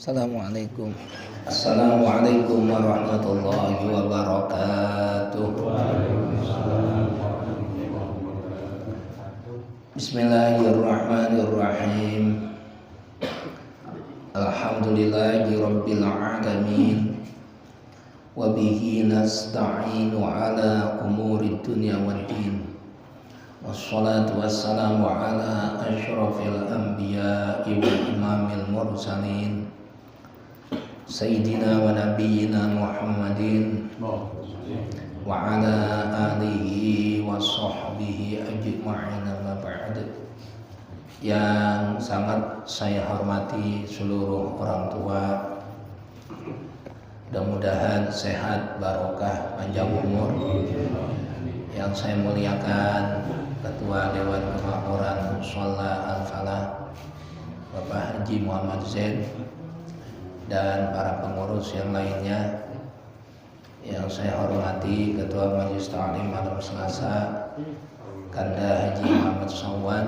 Assalamualaikum. Assalamualaikum warahmatullahi wabarakatuh. Bismillahirrahmanirrahim. Alhamdulillahi rabbil alamin. Wa bihi nasta'inu ala umuri dunya waddin. Wassalatu wassalamu ala asyrafil anbiya'i wal imamil mursalin Sayyidina wa nabiyyina Muhammadin wa ala alihi wa sahbihi ajma'in, amma ba'd. Yang sangat saya hormati seluruh orang tua, mudah-mudahan sehat, barokah, panjang umur. Yang saya muliakan Ketua Dewan Kemakmuran Musholla Al-Falah Bapak Haji Muhammad Zain dan para pengurus yang lainnya. Yang saya hormati Ketua Majelis Ta'lim Malam Selasa Kanda Haji Muhammad Sawan.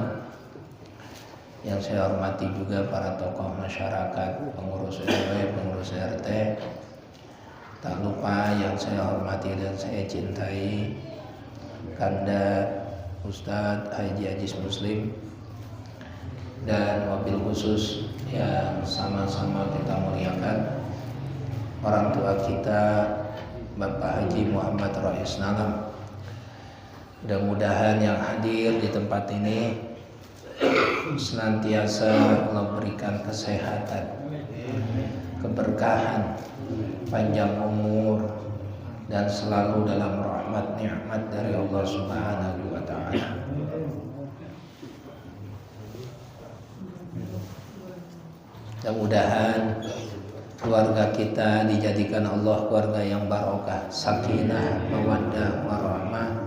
Yang saya hormati juga para tokoh masyarakat, pengurus RW, pengurus RT. Tak lupa yang saya hormati dan saya cintai Kanda Ustadz Haji Ajis Muslim, dan wabil khusus yang sama-sama kita muliakan orang tua kita Bapak Haji Muhammad Rais Nalam. Mudah-mudahan yang hadir di tempat ini senantiasa Allah berikan kesehatan, keberkahan, panjang umur, dan selalu dalam rahmat nikmat dari Allah Subhanahu wa ta'ala. Mudah-mudahan keluarga kita dijadikan Allah keluarga yang barokah, sakinah, mawaddah, warahmah.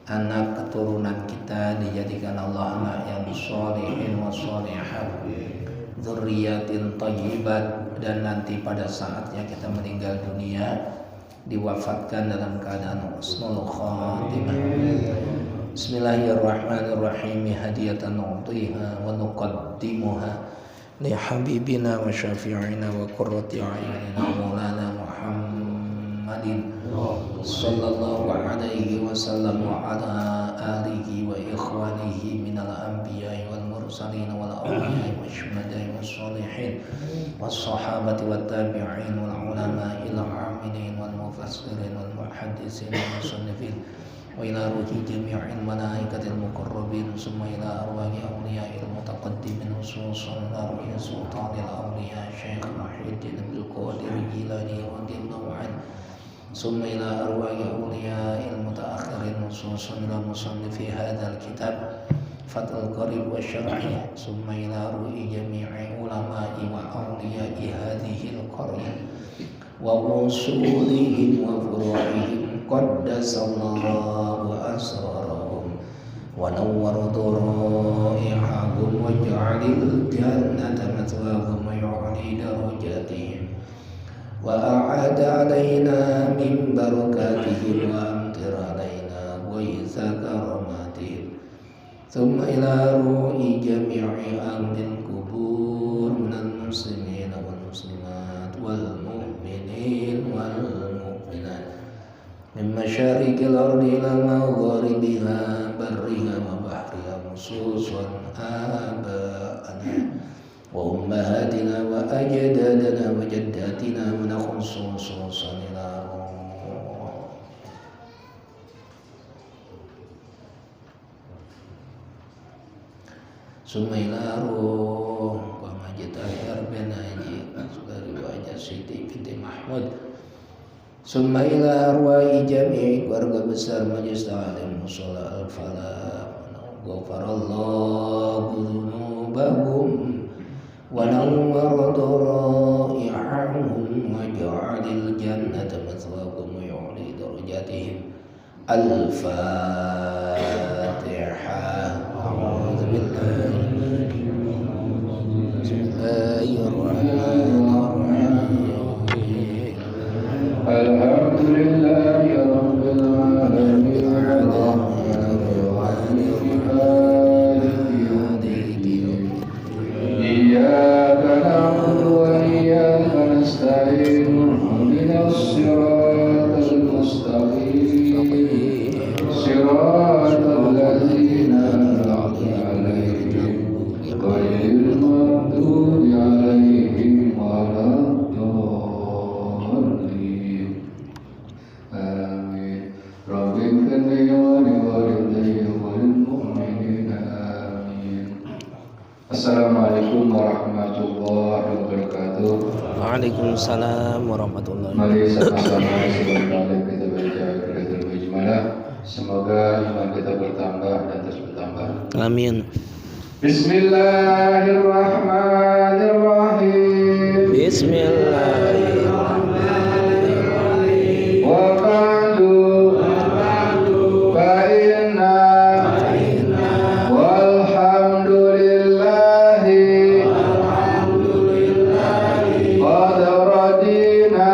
Anak keturunan kita dijadikan Allah anak yang sholihin wa sholihat, dzurriyyatin thayyibat, dan nanti pada saatnya kita meninggal dunia diwafatkan dalam keadaan husnul khatimah. Bismillahirrahmanirrahim. Hadiyatan nu'tiha wa nuqaddimuha li habibina wa syafi'ina wa qurrati a'yunina maulana Muhammadin sallallahu alaihi wasallam wa ala alihi wa ikhwanihi minal anbiya'i wal mursalin wal awliya'i wa syuhada'i was sholihin was sahabati wat tabi'in wal ulama'i il amilin wal mufassirin wal muhaddisin wal musannifin wa ila ruhi jami'il malaikatil muqarrabin summa ila arwahi awliya'il mutaqaddimin khususan arwahi sultanil awliya Syekh Muhyiddin Abdul Qadir Jilani radhiyallahu anhu summa ila arwahi awliya'il mutaakhirin khususan ila musannifi hadzal kitab Fathul Qarib wa Syar'i summa ila ruhi jami'i ulama'i wa awliya'i hadhil qaryah wa usulihim wa furu'ihim qaddasallahu asrarahum wa nawwara dhura'ihahum wa ja'alil jannata mathwahum wa yu'li darajatihim wa a'ada alaina min barakatihim wa amtir alaina ghaytha karamatihim thumma ila ruhi jami'i ahlil qubur minal muslimin wal muslimat wal mu'minin wal mu'minat min masyariqil ardi ila magharibiha barriha wa bahriha khususan aba'ana wa ummahatina wa ajdadana wa jaddatina wa khususan ila summa ila ruh wa majtahir bin haji asgari wa jasidi binti Mahmud summa ila arwahi jami'i keluarga besar Majelis Ta'lim Musholla Al-Falah ghafarallahu dzunubahum wa nawwara dhura'ihahum wa ja'alil jannata mathwahum wa yu'li darajatihim. Al-Fatihah. A'udzu billahi Bismillahirrahmanirrahim. Alhamdulillahi rabbil alamin. Iyyaka na'budu wa wabarakatuh. Waalaikumsalam warahmatullahi Mari sama-sama sebelum kita baca Qiratul Ijmalah. Semoga iman kita bertambah dan terus bertambah. Amin. Bismillahirrahmanirrahim. Bismillahirrahmanirrahim. Wa ba'du fa inna walhamdulillahi qad radina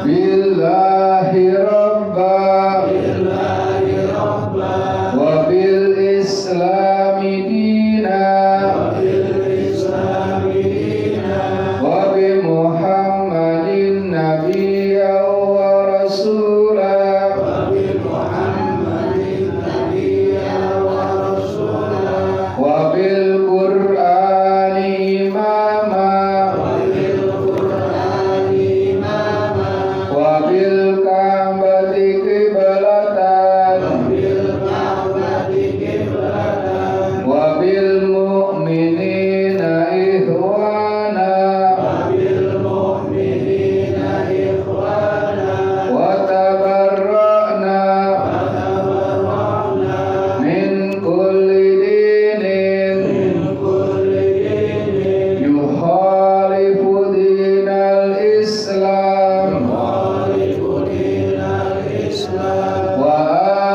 billahi rabba wa bil islami dina wa bi muhammadin nabiyya wa rasula wa bil qur'ani imama wa bil ka'bati qiblatan wa bil mu'minina ikhwana wa tabarra'na min kulli dinin yukhalifu dinal islam wa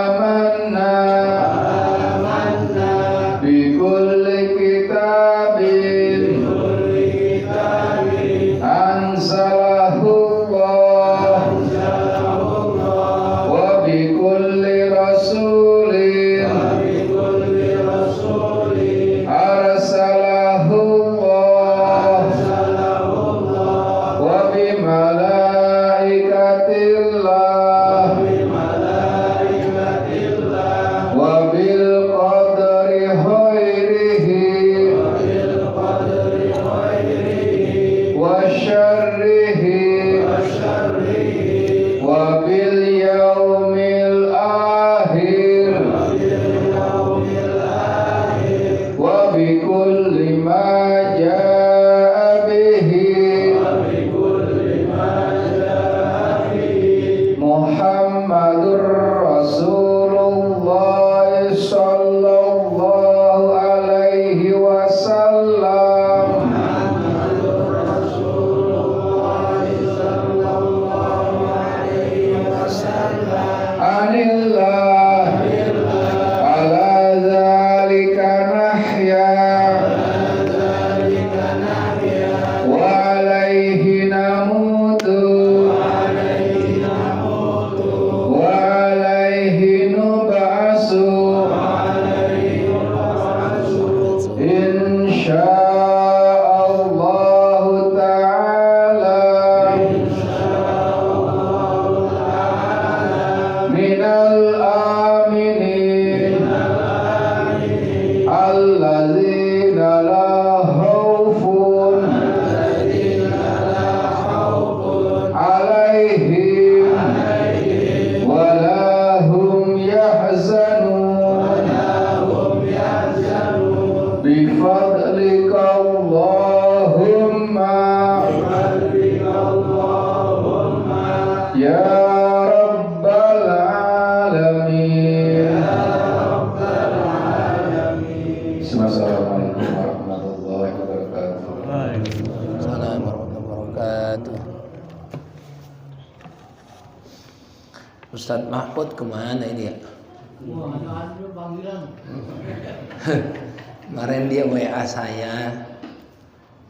amanna bi kulli kitabin anzalahullah wa bi kulli rasulin arsalahullah wa bi malaikatillah wa bil qadri khairihi wa syarrihi wa bil yaumil akhir wa bi kulli ma jaa bihi Muhammadur Rasulullah sallallahu alaihi wasallam. Anillah ala zalika nahya wa alaihi namutu wa alaihi nub'asu insyaallah ta'ala minal aminin alladzina la khaufun alaihim wa la hum yahzanun bi fadlika Allahumma ya rabbal alamin. Assalamualaikum warahmatullahi wabarakatuh. Assalamualaikum warahmatullahi wabarakatuh. Ustadz Mahfud kemana ini ya? Ada panggilan. Kemarin dia WA saya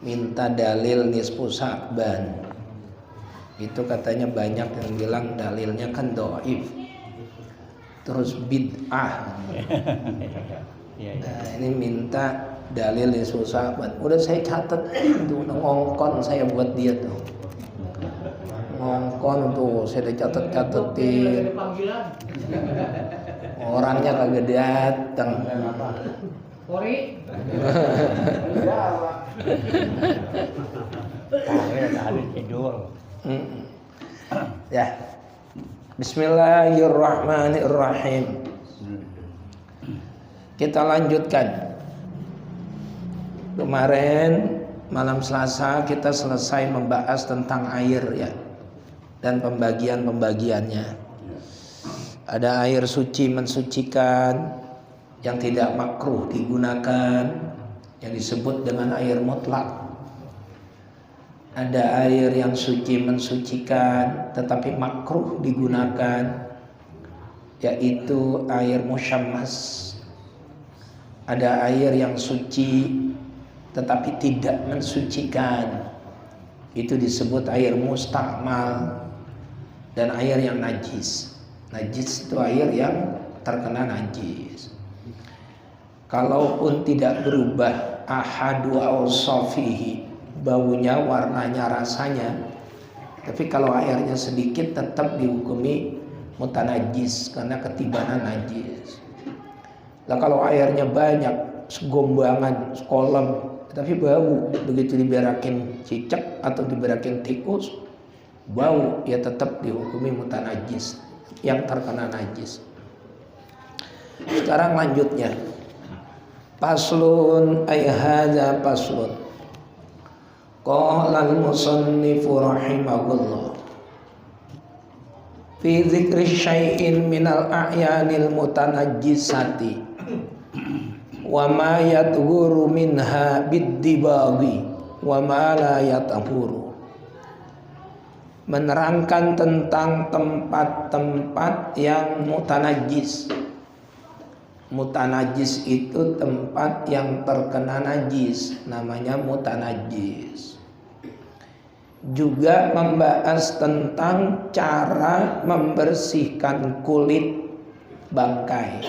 minta dalil nisfu Sa'ban. Itu katanya banyak yang bilang dalilnya kan dhaif. Terus bid'ah. Nah, ini minta dalil nisfu Sa'ban. Udah saya catat tuh ngongkon saya buat dia tuh. Ngongkon tuh saya udah catet-catetin. Orangnya kagak datang. Pori. Ya. Bismillahirrahmanirrahim. Kita lanjutkan. Kemarin malam Selasa kita selesai membahas tentang air ya, dan pembagiannya. Ada air suci mensucikan yang tidak makruh digunakan, yang disebut dengan air mutlak. Ada air yang suci mensucikan tetapi makruh digunakan, yaitu air musyammas. Ada air yang suci tetapi tidak mensucikan, itu disebut air mustakmal. Dan air yang najis. Najis itu air yang terkena najis. Kalaupun tidak berubah ahadu awsafihi, baunya, warnanya, rasanya, tapi kalau airnya sedikit tetap dihukumi mutanajis karena ketibanan najis. Lah kalau airnya banyak, segombangan, sekolam, tapi bau, begitu diberakin cicak atau diberakin tikus, bau, ya tetap dihukumi mutanajis, yang terkena najis. Sekarang lanjutnya, paslun ay hadza paslun. Qala al-musannifu rahimahullah fi dzikri syai'in minal a'yanil mutanajjisati wa ma yadhuru minha bid-dibaghi wa ma la yadhuru. Menerangkan tentang tempat-tempat yang mutanajis. Mutanajis itu tempat yang terkena najis, namanya mutanajis. Juga membahas tentang cara membersihkan kulit bangkai.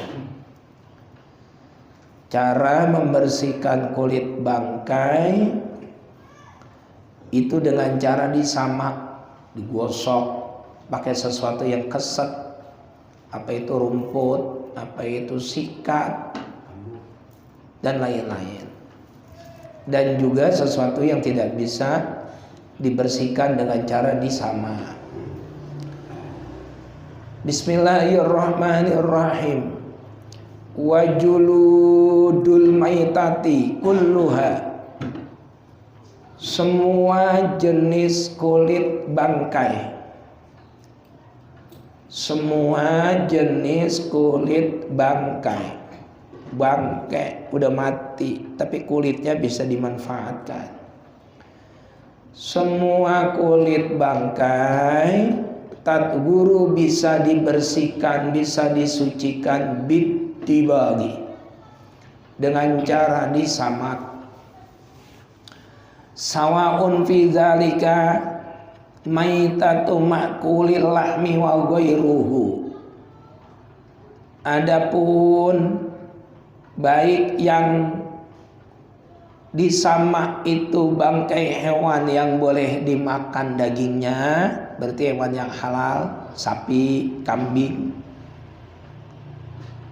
Cara membersihkan kulit bangkai itu dengan cara disamak, digosok pakai sesuatu yang keset, apa itu rumput, apa itu sikat, dan lain-lain. Dan juga sesuatu yang tidak bisa dibersihkan dengan cara disamak. Bismillahirrahmanirrahim. Wajuludul maitati kulluha, semua jenis kulit bangkai. Semua jenis kulit bangkai. Bangkai udah mati tapi kulitnya bisa dimanfaatkan. Semua kulit bangkai tatguru bisa dibersihkan, bisa disucikan dibagi dengan cara disamak. Sawaun fi dzalika maitatu makulil lahmi wa ghairuhu. Adapun baik yang disamak itu bangkai hewan yang boleh dimakan dagingnya, berarti hewan yang halal, sapi, kambing,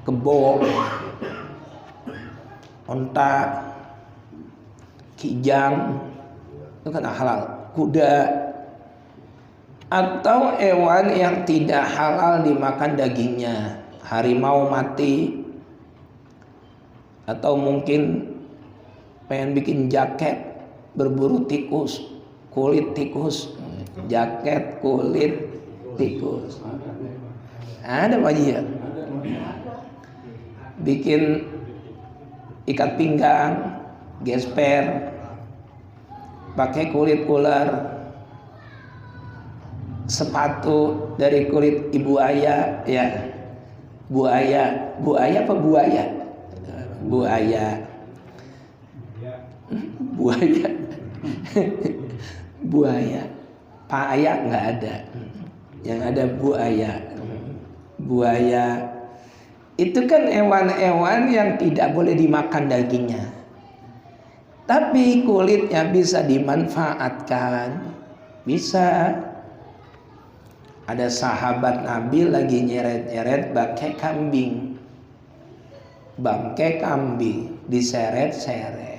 kebo, onta, kijang, itu kan halal. Kuda, atau hewan yang tidak halal dimakan dagingnya, harimau mati, atau mungkin pengen bikin jaket berburu tikus, kulit tikus, jaket kulit tikus. Ada Pak Haji ya? Bikin ikat pinggang, gesper, pakai kulit ular, sepatu dari kulit ibu aya, ya, buaya apa buaya? Buaya, buaya, paaya nggak ada, yang ada buaya. Buaya itu kan hewan-hewan yang tidak boleh dimakan dagingnya, tapi kulitnya bisa dimanfaatkan, bisa. Ada sahabat Nabi lagi nyeret-nyeret bangkai kambing, diseret-seret.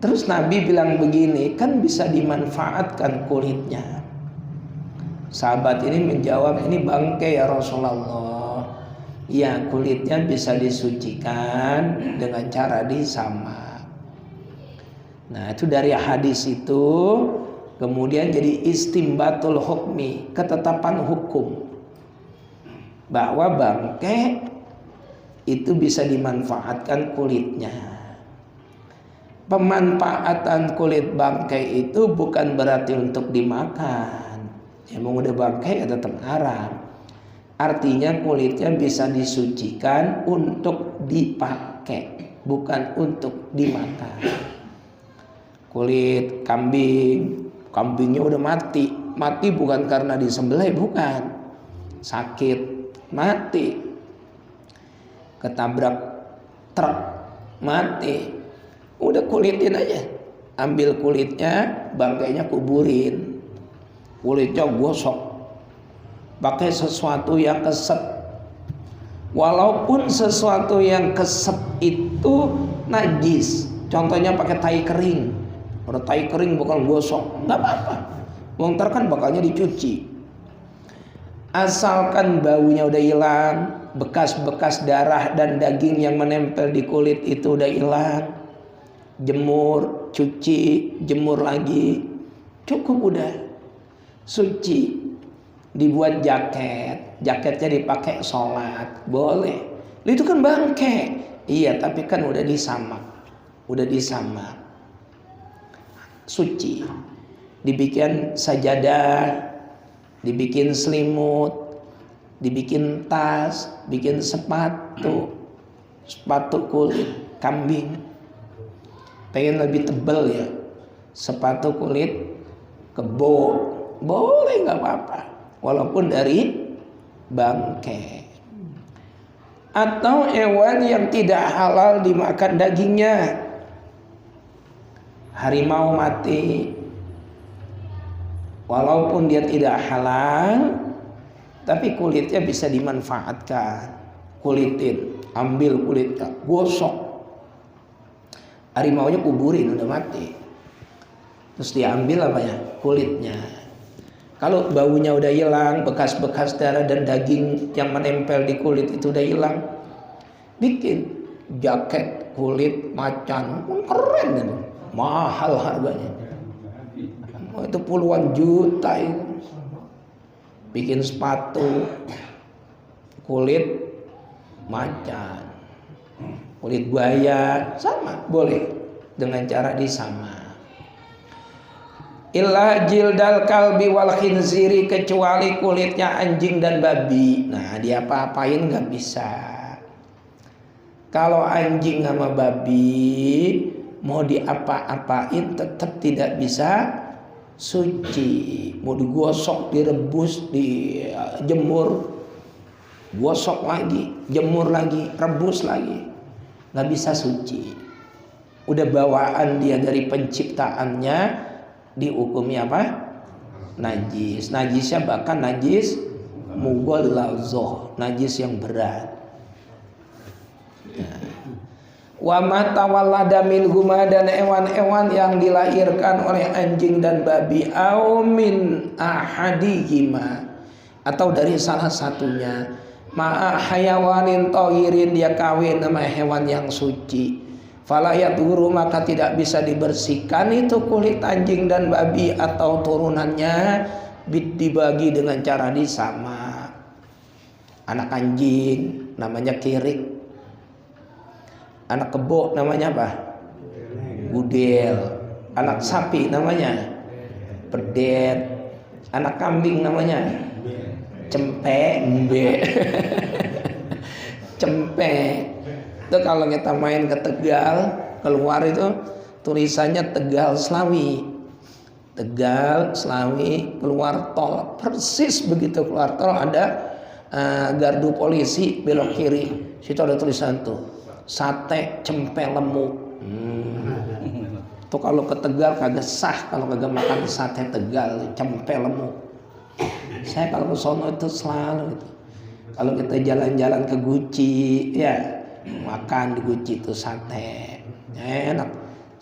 Terus Nabi bilang begini, kan bisa dimanfaatkan kulitnya. Sahabat ini menjawab, ini bangkai ya Rasulullah. Ya, kulitnya bisa disucikan dengan cara disamak. Nah itu dari hadis itu kemudian jadi istimbatul hukmi, ketetapan hukum bahwa bangkai itu bisa dimanfaatkan kulitnya. Pemanfaatan kulit bangkai itu bukan berarti untuk dimakan. Emang udah bangkai ya tetap haram. Artinya kulitnya bisa disucikan untuk dipakai, bukan untuk dimakan. Kulit kambing, kambingnya udah mati. Mati bukan karena disembelih, bukan. Sakit, mati. Ketabrak truk, mati. Udah kulitin aja. Ambil kulitnya, bangkainya kuburin. Kulitnya gosok. Pakai sesuatu yang kesep. Walaupun sesuatu yang kesep itu najis. Contohnya pakai tai kering. Kalau tai kering bukan gosok, nggak apa-apa. Wong ntar kan bakalnya dicuci. Asalkan baunya udah hilang, bekas-bekas darah dan daging yang menempel di kulit itu udah hilang. Jemur, cuci, jemur lagi, cukup udah suci. Dibuat jaket, jaketnya dipakai sholat, boleh. Itu kan bangkai, iya tapi kan udah disamak, suci. Dibikin sajadah, dibikin selimut, dibikin tas, bikin sepatu kulit kambing. Pengen lebih tebal ya, sepatu kulit kebo, boleh nggak apa-apa, walaupun dari bangkai. Atau hewan yang tidak halal dimakan dagingnya, harimau mati, walaupun dia tidak halal, tapi kulitnya bisa dimanfaatkan. Kulitin, ambil kulitnya, gosok. Harimaunya kuburin, udah mati. Terus diambil apanya? Kulitnya. Kalau baunya udah hilang, bekas-bekas darah dan daging yang menempel di kulit itu udah hilang, bikin jaket kulit macan, keren itu. Mahal harganya. Itu puluhan juta itu. Bikin sepatu kulit macan, kulit buaya, sama, boleh dengan cara disama. Illa jildal kalbi wal khinziri, kecuali kulitnya anjing dan babi. Nah dia apa-apain nggak bisa. Kalau anjing sama babi mau diapa-apain tetap tidak bisa suci. Mau digosok, direbus, dijemur, gosok lagi, jemur lagi, rebus lagi, nggak bisa suci. Udah bawaan dia dari penciptaannya, dihukumi apa? Najis. Najisnya bahkan najis mughallazoh, najis yang berat. Wa ma tawallada minhuma, dan hewan-hewan yang dilahirkan oleh anjing dan babi, au min ahadihima, atau dari salah satunya, ma'a hayawanin thahirin, dia kawin sama hewan yang suci, fala yadhuru, maka tidak bisa dibersihkan itu kulit anjing dan babi atau turunannya, dibagi dengan cara disama. Anak anjing namanya kirik, anak kebo namanya apa? Gudel. Anak sapi namanya pedet. Anak kambing namanya cempe, mbe. Cempe. Itu kalau kita main ke Tegal, keluar itu tulisannya Tegal Slawi. Tegal Slawi, keluar tol, persis begitu keluar tol ada gardu polisi, belok kiri. Situ ada tulisan tuh, sate cempe lemu. Tuh kalau ke Tegal kagak sah kalau kagak makan sate Tegal cempe lemu. Saya kalau ke sono itu selalu itu. Kalau kita jalan-jalan ke Guci, ya makan di Guci itu sate, enak.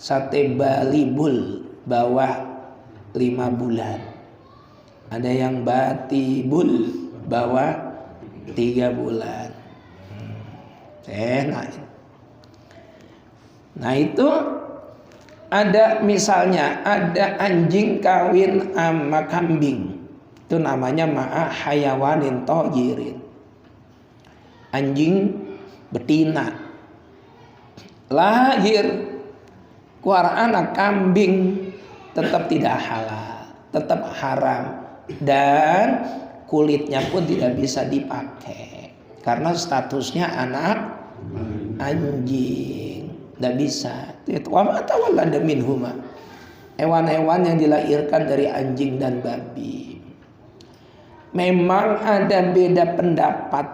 Sate Bali Bul, bawah 5 bulan. Ada yang Bati Bul, bawah 3 bulan. Enak. Nah itu Ada misalnya ada anjing kawin sama kambing, itu namanya ma'a hayawanin tojirin. Anjing betina lahir keluar anak kambing, tetap tidak halal, tetap haram, dan kulitnya pun tidak bisa dipakai karena statusnya anak anjing, tidak bisa. Itu wama'tawallada minhuma, hewan-hewan yang dilahirkan dari anjing dan babi. Memang ada beda pendapat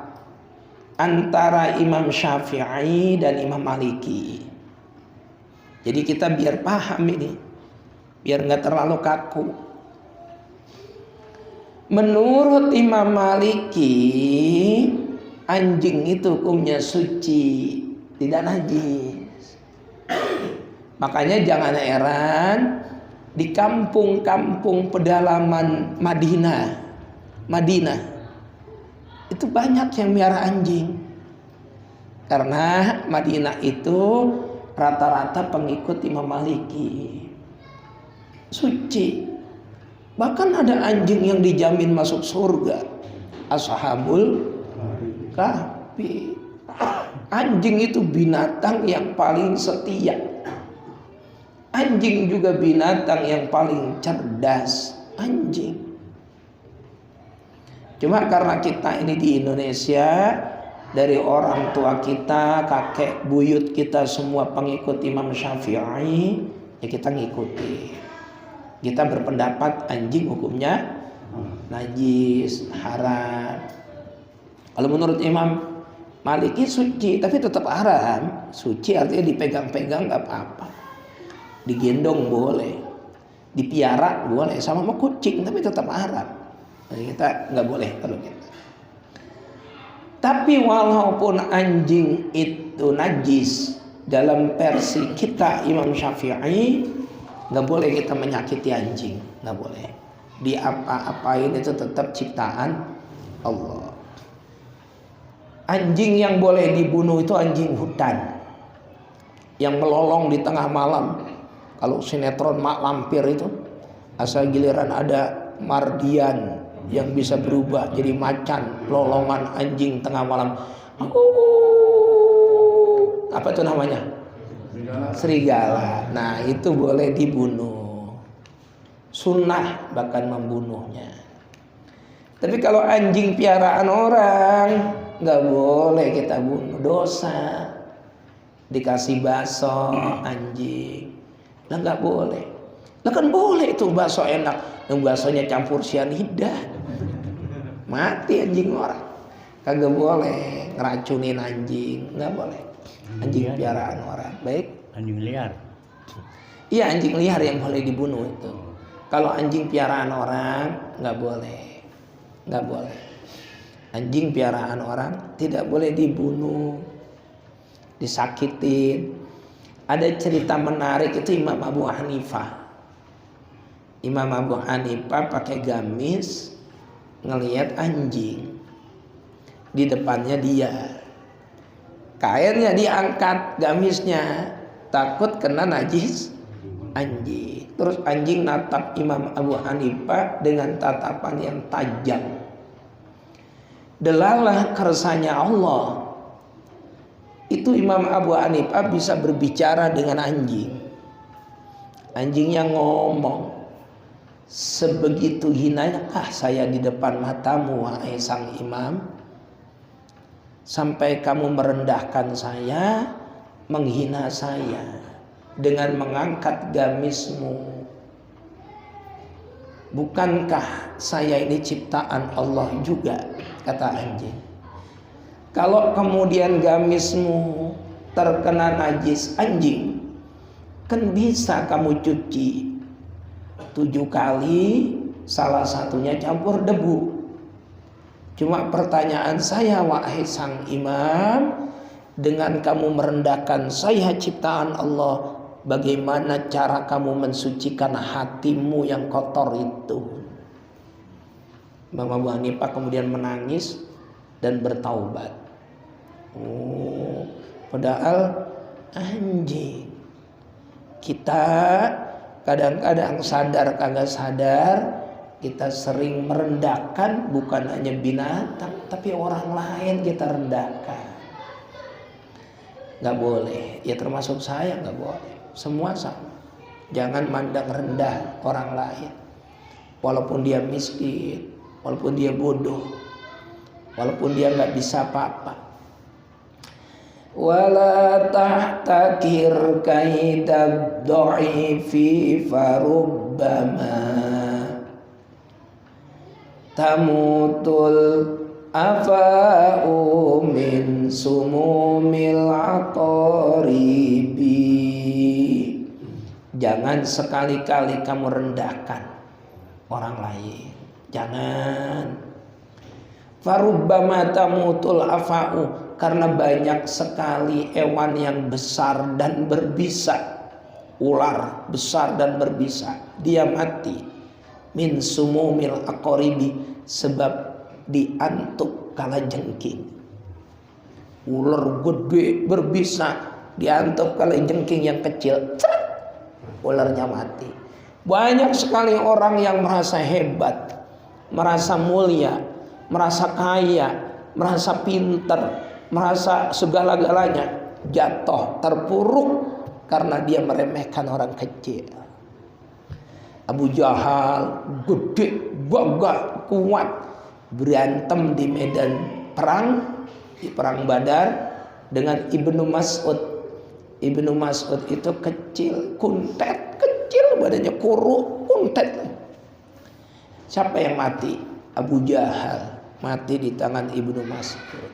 antara Imam Syafi'i dan Imam Maliki. Jadi kita biar paham ini, biar nggak terlalu kaku. Menurut Imam Maliki, anjing itu hukumnya suci, tidak najis. Makanya jangan heran di kampung-kampung pedalaman Madinah itu banyak yang miara anjing, karena Madinah itu rata-rata pengikut Imam Maliki, suci. Bahkan ada anjing yang dijamin masuk surga, Ashabul Kahfi. Anjing itu binatang yang paling setia. Anjing juga binatang yang paling cerdas. Anjing. Cuma karena kita ini di Indonesia, dari orang tua kita, kakek buyut kita semua pengikut Imam Syafi'i, ya kita ngikuti. Kita berpendapat anjing hukumnya najis, haram. Kalau menurut Imam Maliki suci, tapi tetap haram. Suci artinya dipegang-pegang nggak apa-apa, digendong boleh, dipiara boleh, sama kucing, tapi tetap haram. Jadi kita nggak boleh kalau gitu. Tapi walaupun anjing itu najis, dalam versi kita Imam Syafi'i nggak boleh kita menyakiti anjing, nggak boleh. Di apa-apain itu tetap ciptaan Allah. Anjing yang boleh dibunuh itu anjing hutan yang melolong di tengah malam. Kalau sinetron Mak Lampir itu, asal giliran ada Mardian yang bisa berubah jadi macan, lolongan anjing tengah malam. Apa itu namanya? Serigala. Nah, itu boleh dibunuh. Sunnah bahkan membunuhnya. Tapi kalau anjing piaraan orang, nggak boleh kita bunuh, dosa. Dikasih bakso anjing, lah nggak boleh. Lah kan boleh itu bakso enak, yang baksonya campur cyanida, mati anjing orang. Kagak boleh ngeracunin anjing, nggak boleh. Anjing piaraan orang, baik. Anjing liar. Iya, anjing liar yang boleh dibunuh itu. Kalau anjing piaraan orang nggak boleh, nggak boleh. Anjing piaraan orang tidak boleh dibunuh, disakitin. Ada cerita menarik itu Imam Abu Hanifah. Imam Abu Hanifah pakai gamis ngelihat anjing di depannya dia. Kainnya diangkat, gamisnya, takut kena najis anjing. Terus anjing natap Imam Abu Hanifah dengan tatapan yang tajam. Delalah kersanya Allah. Itu Imam Abu Hanifah bisa berbicara dengan anjing. Anjingnya ngomong, sebegitu hinakah saya di depan matamu, wahai sang imam, sampai kamu merendahkan saya, menghina saya dengan mengangkat gamismu. Bukankah saya ini ciptaan Allah juga, kata anjing. Kalau kemudian gamismu terkena najis anjing, kan bisa kamu cuci 7 kali, salah satunya campur debu. Cuma pertanyaan saya, wahai sang imam, dengan kamu merendahkan saya ciptaan Allah, bagaimana cara kamu mensucikan hatimu yang kotor itu? Imam Abu Hanifah kemudian menangis dan bertaubat. Padahal anjing Kita kadang-kadang sadar kagak sadar, kita sering merendahkan bukan hanya binatang, tapi orang lain kita rendahkan. Gak boleh, ya termasuk saya gak boleh. Semua sama. Jangan mandang rendah orang lain. Walaupun dia miskin, walaupun dia bodoh, walaupun dia gak bisa apa-apa. Wala tahtakir kaidad dha'ifi farubbama tamutul afa'u min sumumil aqaribi. Jangan sekali-kali kamu rendahkan orang lain. Jangan. Farubbama tamutul afa'u, karena banyak sekali hewan yang besar dan berbisa, ular besar dan berbisa, dia mati min sumumil aqaribi, sebab diantuk kalajengking. Ular gede berbisa diantuk kalajengking yang kecil, ularnya mati. Banyak sekali orang yang merasa hebat, merasa mulia, merasa kaya, merasa pintar, merasa segala-galanya, jatuh terpuruk karena dia meremehkan orang kecil. Abu Jahal gede, gagah, kuat, berantem di medan perang, di perang Badar dengan Ibnu Mas'ud. Ibnu Mas'ud itu kecil, kuntet, kecil badannya, kurus, kuntet. Siapa yang mati? Abu Jahal mati di tangan Ibnu Mas'ud.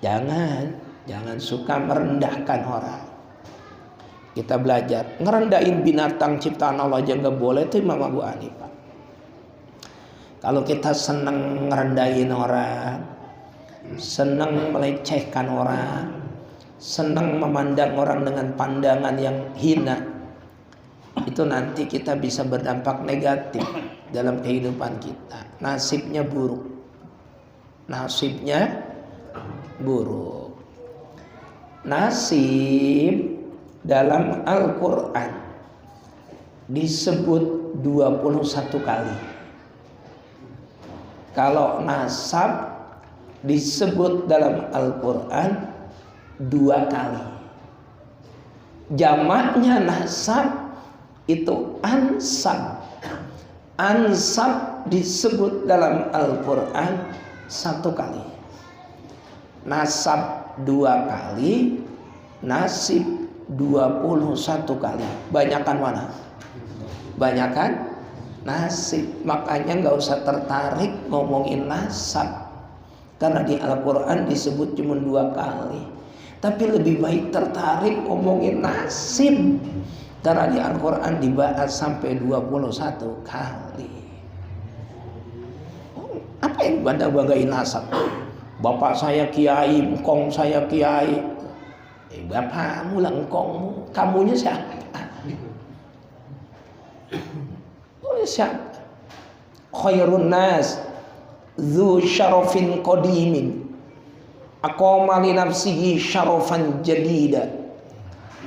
Jangan suka merendahkan orang. Kita belajar ngerendahin binatang ciptaan Allah aja nggak boleh, itu Imam Abu Hanifah. Kalau kita senang ngerendahin orang, senang melecehkan orang, senang memandang orang dengan pandangan yang hina, itu nanti kita bisa berdampak negatif dalam kehidupan kita. Nasibnya buruk. Nasibnya buruk. Nasib dalam Al-Quran disebut 21 kali. Kalau nasab disebut dalam Al-Quran 2 kali. Jamaknya nasab itu ansab. Ansab disebut dalam Al-Quran 1 kali. Nasab 2 kali, nasib 21 kali. Banyakan mana? Banyakan nasib. Makanya gak usah tertarik ngomongin nasab, karena di Al-Quran disebut cuma 2 kali. Tapi lebih baik tertarik ngomongin nasib, karena di Al-Quran dibahas sampai 21 kali. Apa yang bangga-banggain nasab? Bapak saya kiai, engkong saya kiai. Bapakmu lah engkongmu, kamunya siapa? Siapa? Khairun nas dzu syarafin qadimin aqama li nafsihi syarafan jadida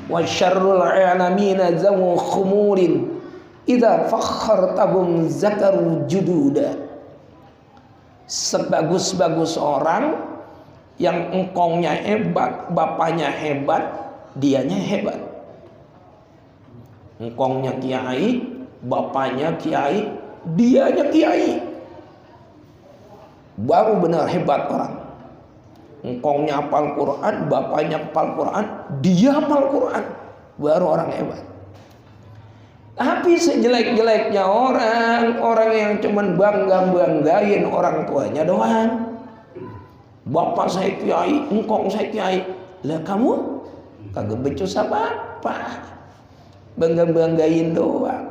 wa syarrul alamina zawu khumurin idza fakhartahum zakaru jududa. Sebagus-bagus orang yang engkongnya hebat, bapaknya hebat, dianya hebat. Engkongnya kiai, bapaknya kiai, dianya kiai, baru benar hebat orang. Engkongnya hafal Quran, bapaknya hafal Quran, dia hafal Quran, baru orang hebat. Tapi sejelek-jeleknya orang yang cuman bangga-banggain orang tuanya doang. Bapak saya kiai, engkong saya kiai. Lah kamu kagak becus apa-apa, bangga-banggain doang.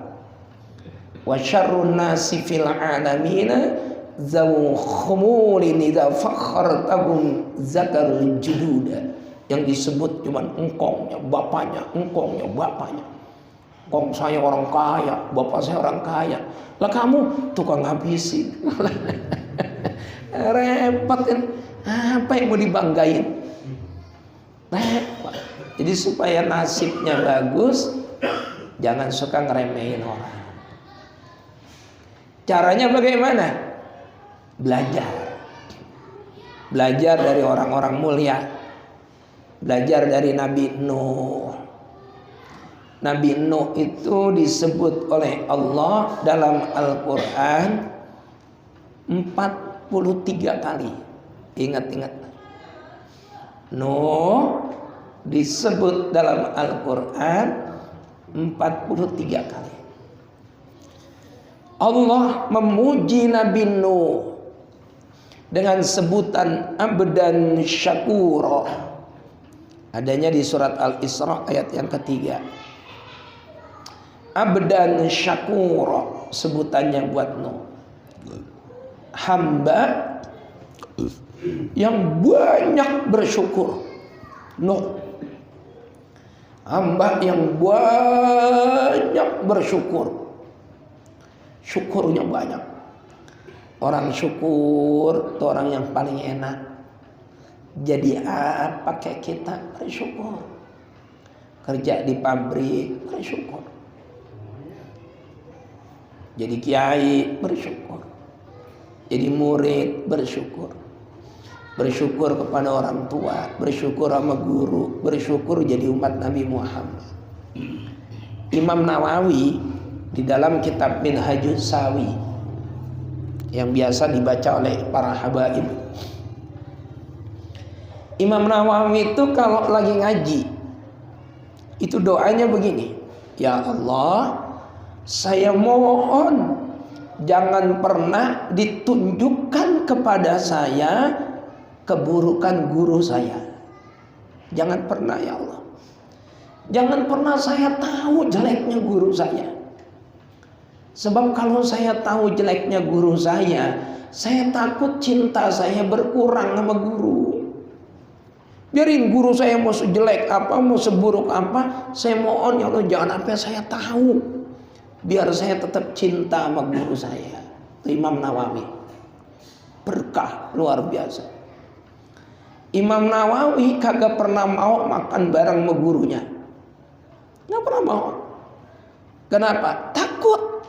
Wa syarrun nasi fil alamina zawu khumurin idza fakhartahum zakarul jududa. Yang disebut cuman engkongnya, bapaknya, engkongnya, bapaknya. Kong saya orang kaya, bapak saya orang kaya. Lah kamu tukang habisin. Repot kan? Apa yang mau dibanggain? Repot. Jadi supaya nasibnya bagus, Jangan suka ngeremehin orang. Caranya bagaimana? Belajar dari orang-orang mulia. Belajar dari Nabi Nuh. Nabi Nuh itu disebut oleh Allah dalam Al-Quran 43 kali. Ingat-ingat. Nuh disebut dalam Al-Quran 43 kali. Allah memuji Nabi Nuh dengan sebutan abdan syakura. Adanya di surat Al-Isra ayat yang ketiga. Abdan syakura, sebutannya buat Nuh. Hamba yang banyak bersyukur. Nuh, hamba yang banyak bersyukur. Syukurnya banyak. Orang syukur itu orang yang paling enak. Jadi apa kayak kita? Bersyukur. Kerja di pabrik, bersyukur. Jadi kiai, bersyukur. Jadi murid, bersyukur. Bersyukur kepada orang tua, bersyukur sama guru, bersyukur jadi umat Nabi Muhammad. Imam Nawawi di dalam kitab Minhajus Sawi yang biasa dibaca oleh para habaib, Imam Nawawi itu kalau lagi ngaji itu doanya begini, ya Allah, saya mohon jangan pernah ditunjukkan kepada saya keburukan guru saya. Jangan pernah ya Allah. Jangan pernah saya tahu jeleknya guru saya. Sebab kalau saya tahu jeleknya guru saya takut cinta saya berkurang sama guru. Biarin guru saya mau sejelek apa, mau seburuk apa, saya mohon ya Allah jangan sampai saya tahu. Biar saya tetap cinta sama guru saya. Itu Imam Nawawi. Berkah luar biasa. Imam Nawawi kagak pernah mau makan bareng sama gurunya. Nggak pernah mau. Kenapa? Takut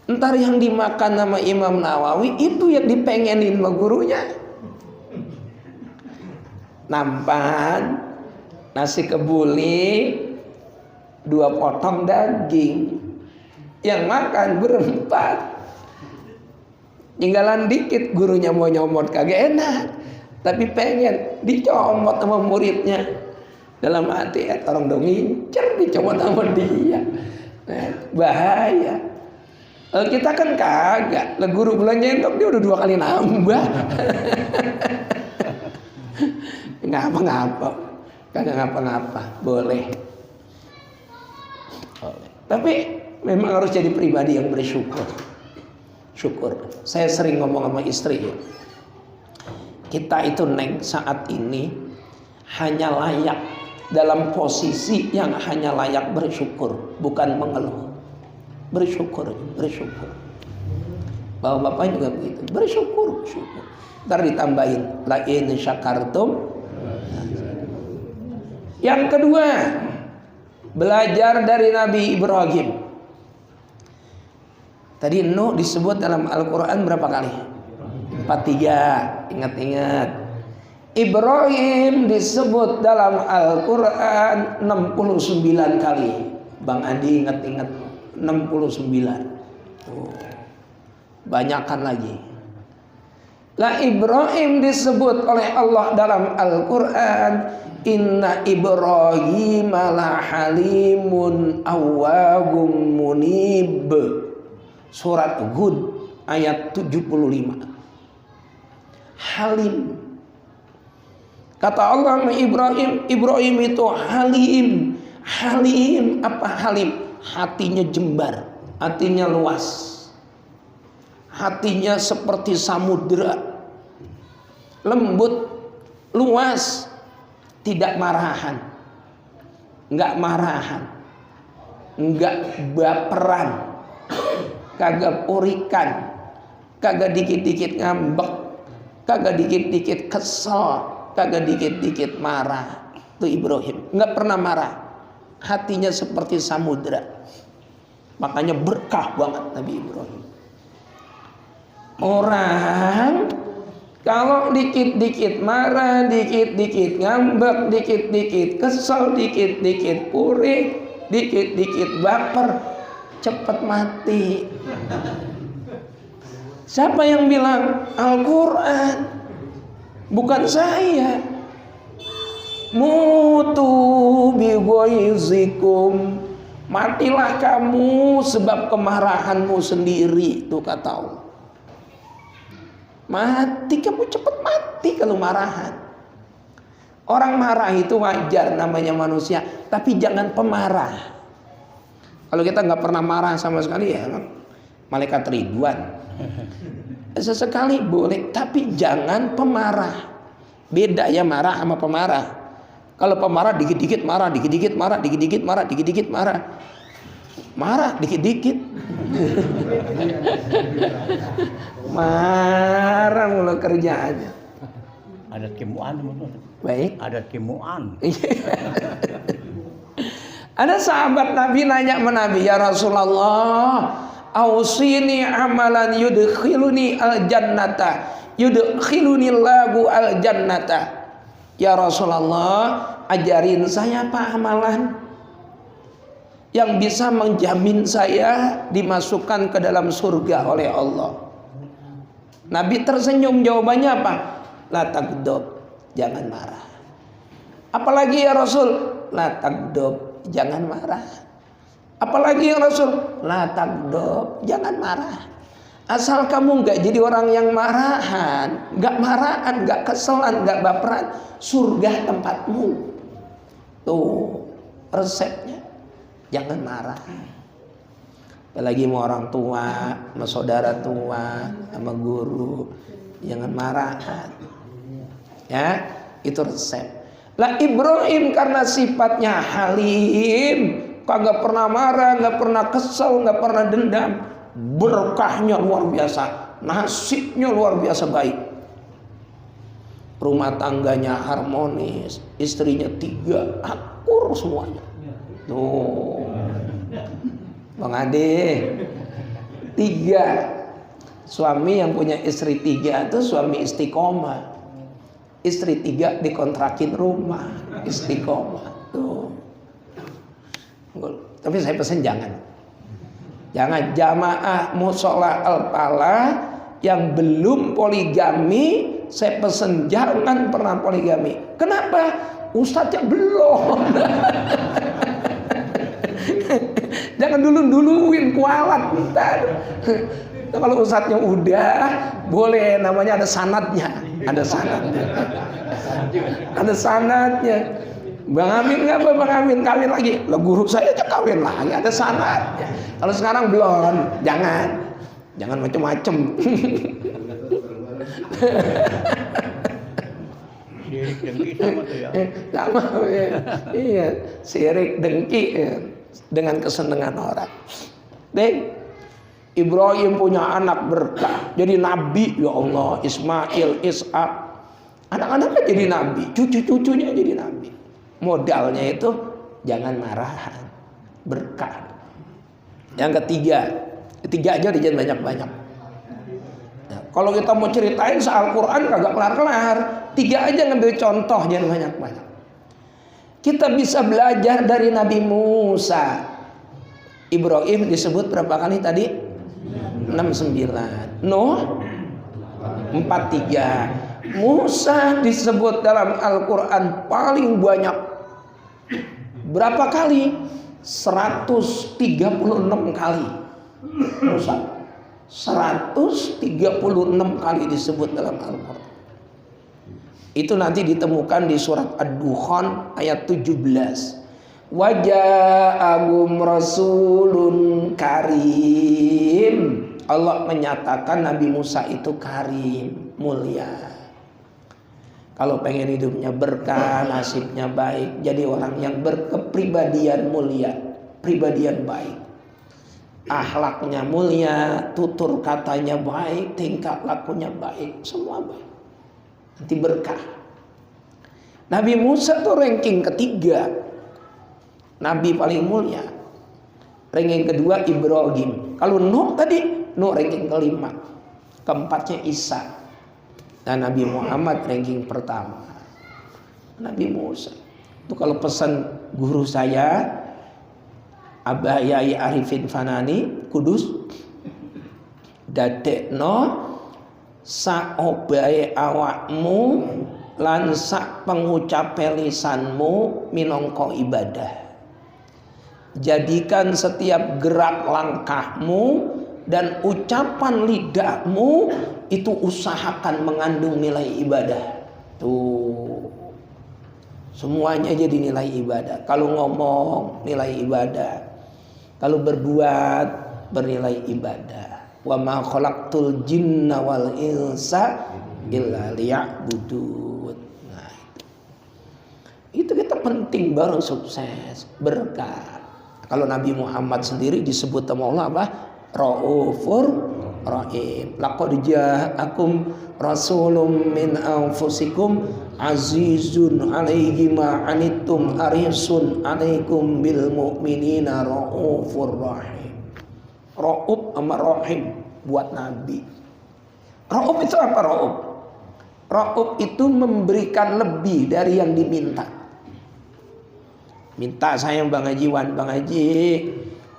ntar yang dimakan sama Imam Nawawi itu yang dipengenin sama gurunya. Nampan nasi kebuli 2 potong daging, yang makan berempat. Tinggalan dikit, gurunya mau nyomot kagak enak, tapi pengen dicomot sama muridnya. Dalam hati orang dong ngincer dicomot sama dia. Bahaya. Kita kan kagak. Lah guru bulan nyendok dia udah 2 kali nambah. Ngapa-ngapa. Kagak ngapa-ngapa. Boleh. Tapi memang harus jadi pribadi yang bersyukur. Syukur. Saya sering ngomong sama istri. Kita itu Neng saat ini hanya layak dalam posisi yang hanya layak bersyukur, bukan mengeluh. Bersyukur. Bapak-bapak juga begitu. Bersyukur. Ntar ditambahin la in syakartum. Yang kedua, belajar dari Nabi Ibrahim. Tadi Nuh disebut dalam Al-Quran berapa kali? 43. Ingat-ingat. Ibrahim disebut dalam Al-Quran 69 kali. Bang Andi ingat-ingat 69. Banyakan lagi. Lah Ibrahim disebut oleh Allah dalam Al-Quran, inna Ibrahim la halimun awwabun munib. Surat Hud ayat 75. Halim. Kata Allah Ibrahim itu halim. Halim, apa halim? Hatinya jembar, hatinya luas. Hatinya seperti samudera. Lembut, luas, tidak marahan. Enggak marahan. Enggak baperan. Kagak purikan. Kagak dikit-dikit ngambek. Kagak dikit-dikit kesel. Kagak dikit-dikit marah. Itu Ibrahim, enggak pernah marah. hatinya seperti samudra. Makanya berkah banget Nabi Ibrahim. Orang kalau dikit-dikit marah, dikit-dikit ngambek, dikit-dikit kesel, dikit-dikit purik, dikit-dikit baper, cepat mati. Siapa yang bilang? Al-Quran, bukan saya. Mutu bi ghaizikum, matilah kamu sebab kemarahanmu sendiri. Itu kata Allah. Mati, kamu cepat mati kalau marahan. Orang marah itu wajar, namanya manusia. Tapi jangan pemarah. Kalau kita nggak pernah marah sama sekali, ya malaikat Ridwan. Sesekali boleh, tapi jangan pemarah. Beda ya marah sama pemarah. Kalau pemarah dikit-dikit marah, dikit-dikit marah, dikit-dikit marah, dikit-dikit marah. Marah dikit-dikit. Marah mulu kerjaannya. Adat kemuan. Baik. Adat kemuan. Ada sahabat Nabi nanya sama Nabi, ya Rasulullah, ausini amalan yudkhiluni al-jannata, yudkhiluni lagu al-jannata. Ya Rasulullah, ajarin saya apa amalan yang bisa menjamin saya dimasukkan ke dalam surga oleh Allah. Nabi tersenyum, jawabannya apa? La tagdob, jangan marah. Apalagi ya Rasul? La tagdob, jangan marah. Apalagi ya Rasul? La tagdob, jangan marah. Asal kamu nggak jadi orang yang marahan, nggak marahan, nggak keselan, nggak baperan, surga tempatmu. Tuh resepnya, jangan marah. Apalagi sama orang tua, sama saudara tua, sama guru, jangan marahan. Ya, itu resep. Lah Ibrahim karena sifatnya halim, kagak pernah marah, nggak pernah kesel, nggak pernah dendam. Berkahnya luar biasa, nasibnya luar biasa baik. Rumah tangganya harmonis, istrinya 3, akur semuanya. Tuh, Bang Ade, 3. Suami yang punya istri 3 itu suami istiqomah. Istri 3 dikontrakin rumah, istiqomah. Tuh. Tapi saya pesan jangan jamaah mushola al-falah yang belum poligami, saya pesen jangan pernah poligami. Kenapa? Ustadznya belum. Jangan duluin kualat ntar. Kalau ustadznya udah boleh, namanya ada sanadnya. Ada sanadnya. Bang Amin nggak apa, Bang Amin kawin lagi. Lah guru saya aja kawin lagi, ada sanadnya. Kalau sekarang belum, jangan macem-macem. Sirik dengki sama tuh ya. Sama ya. Iya, sirik dengki ya, dengan kesenangan orang. Deh, Ibrahim punya anak berkah, jadi nabi, ya Allah. Ismail, Ishak, anak-anaknya jadi nabi, cucu-cucunya jadi nabi. Modalnya itu jangan marahan, berkah. Yang ketiga aja jangan banyak-banyak. Nah, kalau kita mau ceritain soal Quran kagak kelar-kelar. 3 aja ngambil contoh, jangan banyak-banyak. Kita bisa belajar dari Nabi Musa. Ibrahim disebut berapa kali tadi? 69. Nuh 43. Musa disebut dalam Al-Quran paling banyak. Berapa kali? 136 kali. Musa 136 kali disebut dalam Al-Quran. Itu nanti ditemukan di surat Ad-Dukhan ayat 17. Waja'ahum rasulun karim. Allah menyatakan Nabi Musa itu karim, mulia. Kalau pengen hidupnya berkah, nasibnya baik, jadi orang yang berkepribadian mulia, pribadian baik. Akhlaknya mulia, tutur katanya baik, tingkah lakunya baik, semua baik. Nanti berkah. Nabi Musa tuh ranking ketiga. Nabi paling mulia. Ranking kedua Ibrahim. Kalau Nuh tadi, Nuh ranking kelima. Keempatnya Isa. Dan Nabi Muhammad ranking pertama. Nabi Musa. Itu kalau pesan guru saya, Abah Yai Arifin Fanani, Kudus, dadekno saobae awakmu lan sak pengucape lisanmu minangka ibadah. Jadikan setiap gerak langkahmu dan ucapan lidahmu itu usahakan mengandung nilai ibadah. Tuh, semuanya jadi nilai ibadah. Kalau ngomong nilai ibadah, kalau berbuat bernilai ibadah. Wa ma khalaqtul jinna wal insa illa liya'budun. Nah, itu kita penting baru sukses, berkah. Kalau Nabi Muhammad sendiri disebut sama Allah apa? Raufur Rahim. Laqad ja'akum rasulun min anfusikum azizun 'alaihi ma 'anittum harisun 'alaikum bil mu'minina raufur rahim. Rauf sama Rahim buat Nabi. Rauf itu apa Rauf? Rauf itu memberikan lebih dari yang diminta. Minta saya Bang Haji Wan, Bang Haji,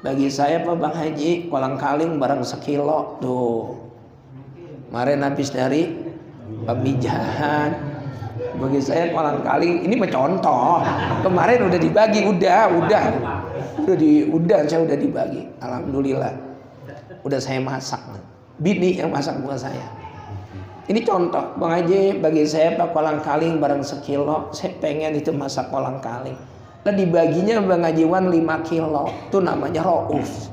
bagi saya Pak Bang Haji kolang-kaling barang sekilo tuh. Kemarin habis dari pemijahan. Bagi saya kolang-kaling ini mencontoh. Kemarin udah dibagi, saya udah dibagi. Alhamdulillah. Udah saya masak. Bini yang masak buat saya. Ini contoh, Bang Haji, bagi saya Pak kolang-kaling barang sekilo. Saya pengen itu masak kolang-kaling. Dan dibaginya Bang Haji Wan 5 kilo. Itu namanya Rauf.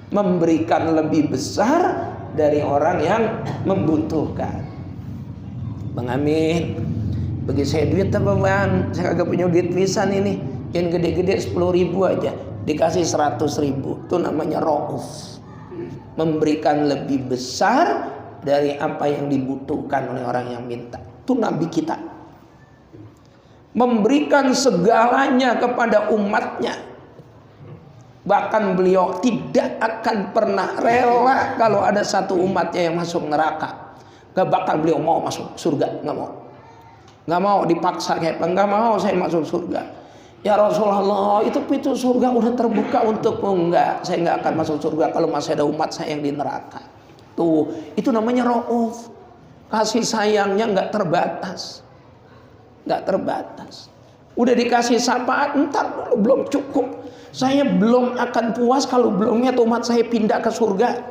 Memberikan lebih besar dari orang yang membutuhkan. Bang Amin, bagi saya duit apa Bang? Saya kagak punya duit pisan ini. Yang gede-gede 10.000 aja. Dikasih 100.000. Itu namanya Rauf. Memberikan lebih besar dari apa yang dibutuhkan oleh orang yang minta. Itu Nabi kita. Memberikan segalanya kepada umatnya. Bahkan beliau tidak akan pernah rela kalau ada satu umatnya yang masuk neraka. Gak bakal beliau mau masuk surga, gak mau. Gak mau dipaksa kayak gak mau saya masuk surga. Ya Rasulullah, itu pintu surga udah terbuka untukmu. Enggak, saya gak akan masuk surga kalau masih ada umat saya yang di neraka. Tuh, itu namanya Rauf. Kasih sayangnya gak terbatas. Gak terbatas. Udah dikasih syafaat, entar dulu belum cukup. Saya belum akan puas kalau belum lihat umat saya pindah ke surga.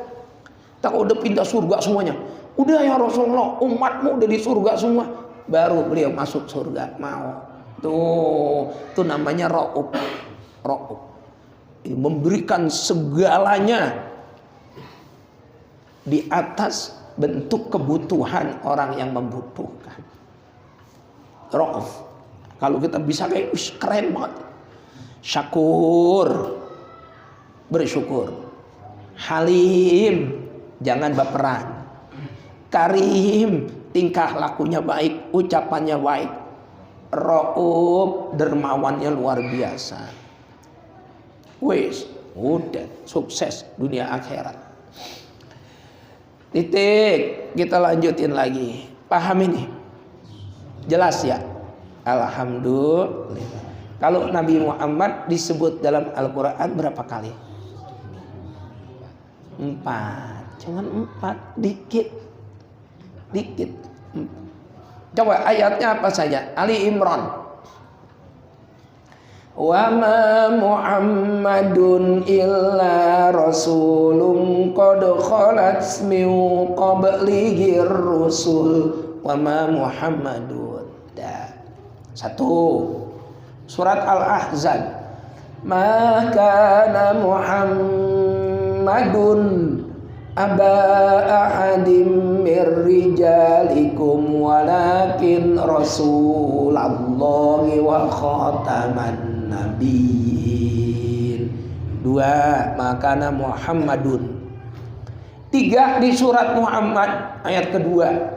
Tak udah pindah surga semuanya. Udah ya Rasulullah, umatmu udah di surga semua. Baru beliau masuk surga, mau. Tuh, itu namanya Rauf. Rauf. Memberikan segalanya di atas bentuk kebutuhan orang yang membutuhkan. Rauf. Kalau kita bisa kayak keren banget. Syakur, bersyukur. Halim, jangan baperan. Karim, tingkah lakunya baik, ucapannya baik. Rauf, dermawannya luar biasa. Wes, udah sukses dunia akhirat. Titik, kita lanjutin lagi. Paham ini? Jelas ya? Alhamdulillah. Kalau Nabi Muhammad disebut dalam Al-Quran berapa kali? 4. Cuman 4, dikit. Coba ayatnya apa saja? Ali Imran. Wa ma Muhammadun illa rasulun qad khalat min qablihi ar-rusul wa ma Muhammadun. Satu, surat Al-Ahzab. Ma kana Muhammadun aba ahadim mir rijalikum walakin rasulallahi wa khataman nabiyyin. 2, makana Muhammadun. 3 di surat Muhammad ayat kedua.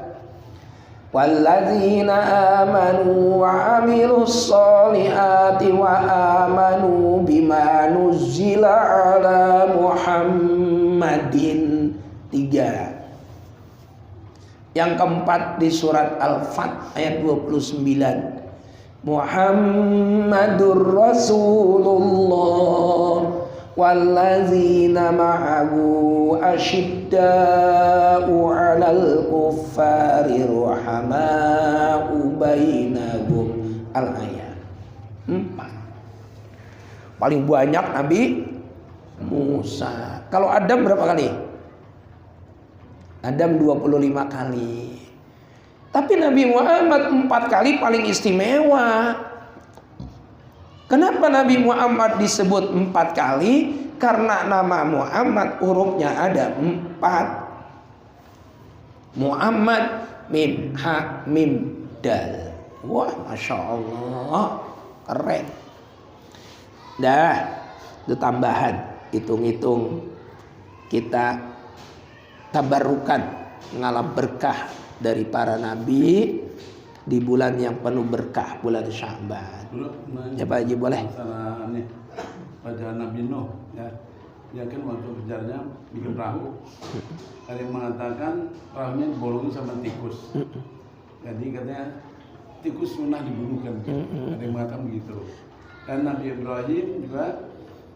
Walladzina amanu wa amilus solihati wa amanu bima nuzzila ala Muhammadin. 3. Yang keempat di surat Al-Fat ayat 29. Muhammadur Rasulullah walladzina ma'ahu asyidda'u 'alal kuffari ruhama'u bainahum. Al-ayat 4. Paling banyak Nabi Musa. Kalau Adam berapa kali? Adam 25 kali. Tapi Nabi Muhammad 4 kali paling istimewa. Kenapa Nabi Muhammad disebut 4 kali? Karena nama Muhammad hurufnya ada 4. Muhammad mim ha mim dal. Wah, masya Allah, keren. Dah, itu tambahan. Hitung-hitung kita tabarukan ngalap berkah dari para nabi di bulan yang penuh berkah, bulan Sya'ban. Ya Pak Haji, boleh? Masalah ini pada Nabi Nuh ya. Dia kan waktu kejarnya bikin perahu. Ada yang mengatakan perahunya dibolongin sama tikus. Jadi katanya tikus sunnah dibunuhkan. Ada yang mengatakan begitu. Dan Nabi Ibrahim juga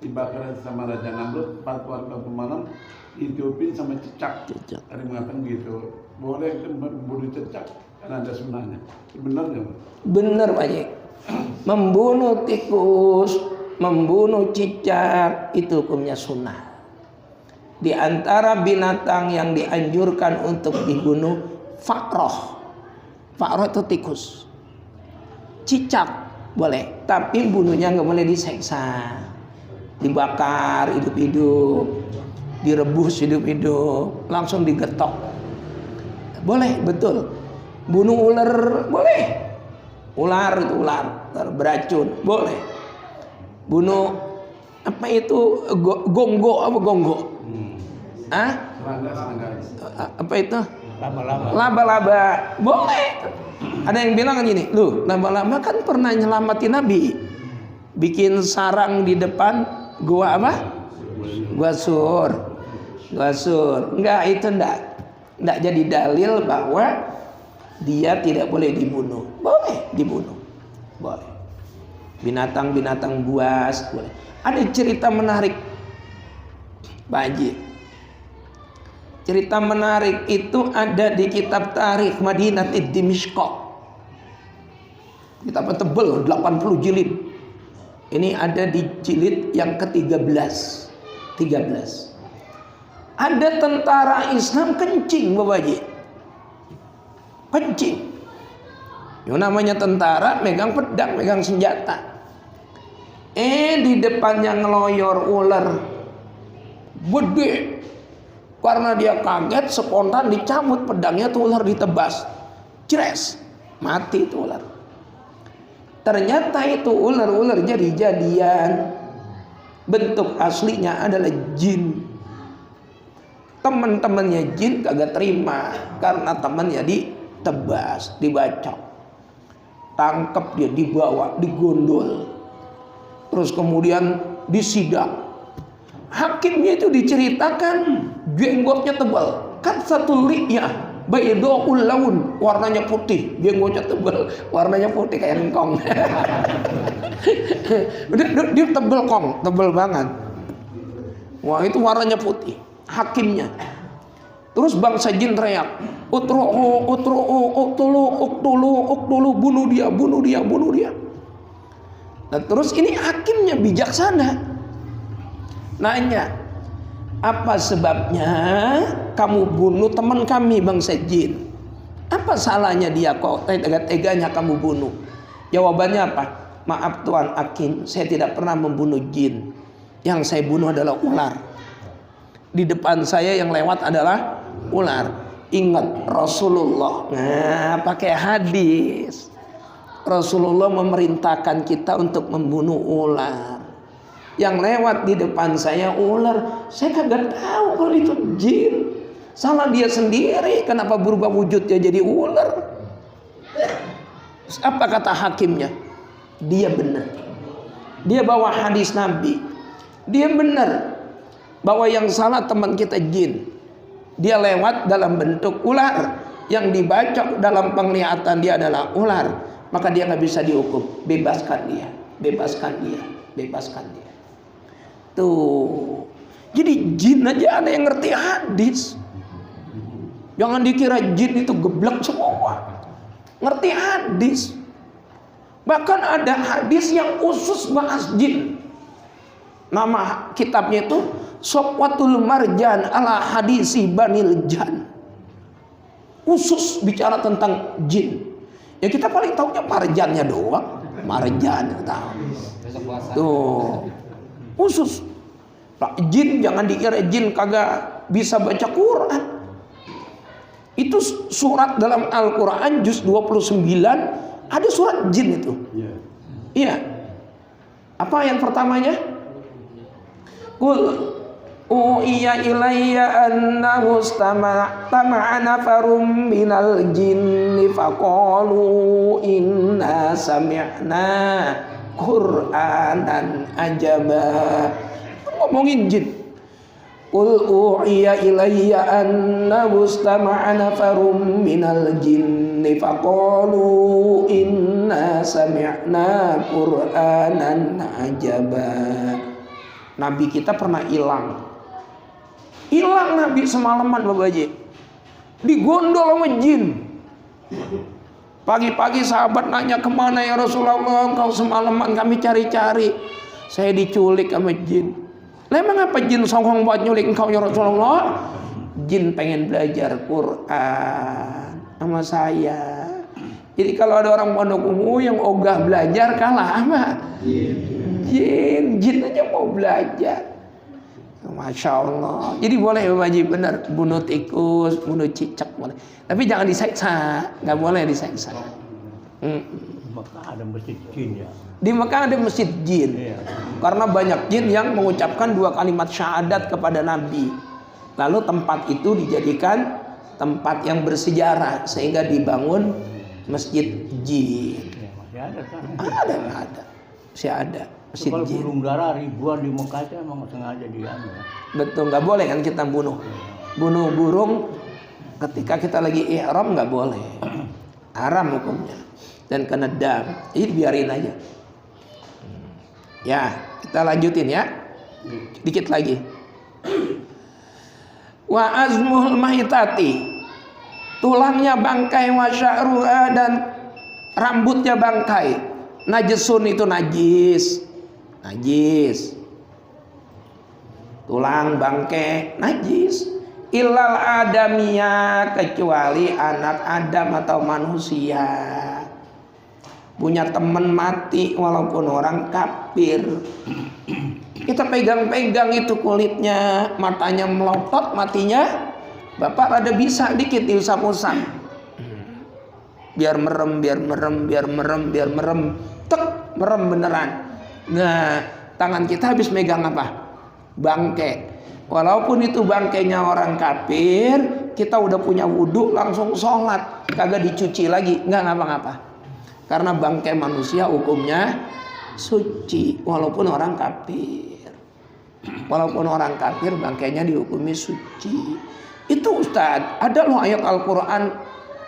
dibakar sama Raja Namrud 4 malam, ditiupin sama cicak. Ada yang mengatakan begitu. Boleh kan membunuh cicak karena ada sunnahnya. Benar nggak? Benar Pak Haji. Membunuh tikus, membunuh cicak itu hukumnya sunnah. Di antara binatang yang dianjurkan untuk dibunuh fakroh. Fakroh itu tikus. Cicak boleh, tapi bunuhnya nggak boleh diseksa, dibakar hidup-hidup, direbus hidup-hidup, langsung digetok. Boleh, betul. Bunuh ular boleh. Ular itu ular beracun boleh. Bunuh apa itu gonggo apa gonggo? Serangga. Apa itu? Laba-laba. Laba-laba boleh. Ada yang bilang gini, loh laba-laba kan pernah nyelamatin Nabi, bikin sarang di depan gua apa? Gua sur. Enggak, itu enggak jadi dalil bahwa dia tidak boleh dibunuh. Boleh dibunuh, boleh. Binatang-binatang buas boleh. Ada cerita menarik Pak Haji. Cerita menarik itu ada di kitab Tarikh Madinah Dimishq. Kitab tebel 80 jilid. Ini ada di jilid yang ke-13. Ada tentara Islam kencing Bapak Haji. Kencing. Yang namanya tentara megang pedang, megang senjata. Di depannya ngeloyor ular gede. Karena dia kaget, spontan dicabut pedangnya, tuh ular ditebas. Cres, mati tuh ular. Ternyata itu ular-ular jadi-jadian. Bentuk aslinya adalah jin. Teman-temannya jin kagak terima karena temannya ditebas, dibacok. Tangkap dia, dibawa, digondol. Terus kemudian disidang. Hakimnya itu diceritakan jenggotnya tebal. Kan satu li'yah baydaul laun, warnanya putih, jenggotnya tebal, warnanya putih kayak engkong. Dia tebal kong, tebal banget. Wah, itu warnanya putih. Hakimnya. Terus bangsa jin teriak, uktulu, bunuh dia. Nah, terus ini hakimnya bijaksana. Nanya, apa sebabnya kamu bunuh teman kami bangsa jin? Apa salahnya dia kok tega-teganya kamu bunuh? Jawabannya apa? Maaf Tuan Hakim, saya tidak pernah membunuh jin. Yang saya bunuh adalah ular. Di depan saya yang lewat adalah ular. Ingat Rasulullah. Nah, pakai hadis. Rasulullah memerintahkan kita untuk membunuh ular. Yang lewat di depan saya ular. Saya kagak tahu kalau itu jin. Salah dia sendiri. Kenapa berubah wujudnya jadi ular? Apa kata hakimnya? Dia benar. Dia bawa hadis Nabi. Dia benar bahwa yang salah teman kita jin. Dia lewat dalam bentuk ular. Yang dibacok dalam penglihatan dia adalah ular. Maka dia nggak bisa dihukum. Bebaskan dia. Bebaskan dia. Bebaskan dia. Tuh. Jadi jin aja ada yang ngerti hadis. Jangan dikira jin itu geblek semua. Ngerti hadis. Bahkan ada hadis yang khusus bahas jin. Nama kitabnya itu Sofwatul Marjan ala hadisi Banil Jan. Khusus bicara tentang jin. Ya kita paling tahunya marjannya doang. Marjan tahu. Tuh. Khusus. Jin jangan dikira jin kagak bisa baca Quran. Itu surat dalam Al-Quran juz 29 ada surat jin itu. Iya. Apa yang pertamanya? Qul u'iya ilayya annahu istama'a nafarum minal jinni faqalu inna sami'na Qur'anan ajaba. Ngomongin jin. Qul u'iya ilayya annahu istama'a nafarum minal jinni faqalu inna sami'na Qur'anan ajaba. Nabi kita pernah hilang. Hilang Nabi semalaman Bapak Haji. Digondol sama jin. Pagi-pagi sahabat nanya, kemana ya Rasulullah, engkau semalaman kami cari-cari. Saya diculik sama jin. Lah emang apa jin songong buat nyulik engkau ya Rasulullah? Jin pengen belajar Quran sama saya. Jadi kalau ada orang pondok umum yang ogah belajar kalah sama jin aja mau belajar. Masya Allah. Jadi boleh Bapak Haji benar bunuh tikus, bunuh cicak boleh. Tapi jangan diseksa, nggak boleh diseksa. Mekah ada masjid jin ya. Di Mekah ada masjid jin. Iya. Karena banyak jin yang mengucapkan 2 kalimat syahadat kepada Nabi. Lalu tempat itu dijadikan tempat yang bersejarah sehingga dibangun masjid jin. Ya, masih ada kan. Ada. Masih ada masjid Kalau jin. burung dara ribuan di Mekah itu emang sengaja dianu ya. Betul, nggak boleh kan kita bunuh burung ketika kita lagi ihram, nggak boleh. Haram hukumnya dan kena dam. Jadi biarin aja. Ya, kita lanjutin ya. Dikit lagi. Wa azmul mahitati, tulangnya bangkai, wa sya'ruha, dan rambutnya bangkai. Najesun itu najis. Tulang bangkai najis. Illal adamiyah, kecuali anak Adam atau manusia. Punya teman mati walaupun orang kafir, kita pegang-pegang itu kulitnya, matanya melotot, matinya Bapak rada bisa dikit diusap-usap, biar merem, tek, merem beneran. Nah, tangan kita habis megang apa? Bangkai. Walaupun itu bangkainya orang kafir, kita udah punya wudhu langsung sholat, kagak dicuci lagi, nggak ngapa-ngapa. Karena bangkai manusia hukumnya suci, walaupun orang kafir. Walaupun orang kafir bangkainya dihukumi suci. Itu Ustadz, ada loh ayat Al-Quran,